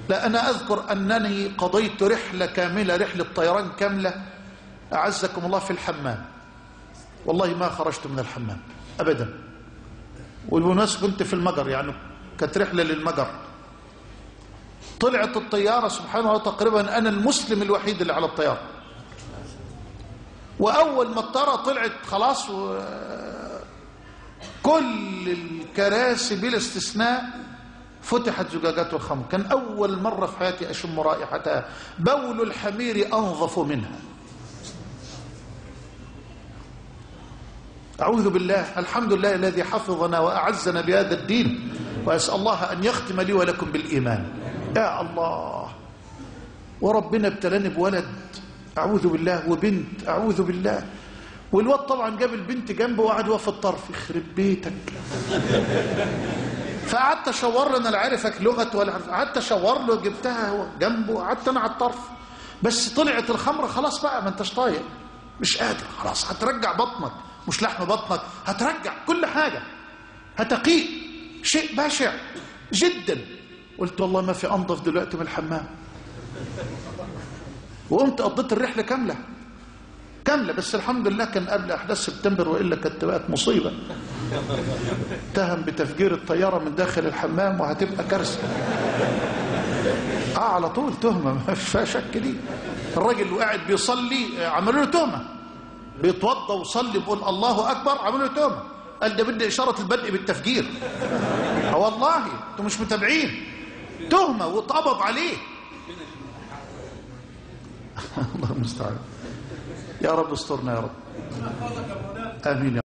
لا، أنا أذكر أنني قضيت رحلة كاملة، رحلة طيران كاملة أعزكم الله في الحمام، والله ما خرجت من الحمام أبدا. والمناسبة كنت في المجر، يعني كانت رحلة للمجر. طلعت الطيارة سبحان الله تقريبا أنا المسلم الوحيد اللي على الطيارة، وأول ما الطيارة طلعت خلاص كل الكراسي بلا استثناء فتحت زجاجات الخمر. كان أول مرة في حياتي أشم رائحتها، بول الحمير أنظف منها. أعوذ بالله، الحمد لله الذي حفظنا وأعزنا بهذا الدين، وأسأل الله أن يختم لي ولكم بالإيمان. يا الله، وربنا ابتلاني بولد أعوذ بالله وبنت أعوذ بالله، والواد طبعا جاب البنت جنبه وقعد واقف الطرف، يخرب بيتك. فقعدت اشاور له، انا لا عارفك لغه ولا عارف، قعدت اشاور له، جبتها جنبه، قعدت انا على الطرف. بس طلعت الخمره خلاص بقى، ما انتش طايق، مش قادر خلاص، هترجع بطنك، مش لحم بطنك، هترجع كل حاجه، هتقيء، شيء بشع جدا. قلت والله ما في انظف دلوقتي من الحمام، وقمت قضيت الرحله كامله. بس الحمد لله كان قبل احداث سبتمبر، والا كانت بقت مصيبه. اتهم بتفجير الطياره من داخل الحمام وهتبقى كارثه. على طول تهمه ما فيها شك دي. الراجل وقاعد بيصلي عملوا له تهمه، بيتوضى وصلي بيقول الله اكبر، عملوا له تهمه، قال ده بدي اشاره البدء بالتفجير. والله انتوا مش متابعين، تهمه واتقبض عليه. الله المستعان. يا رب استرنا يا رب. آمين.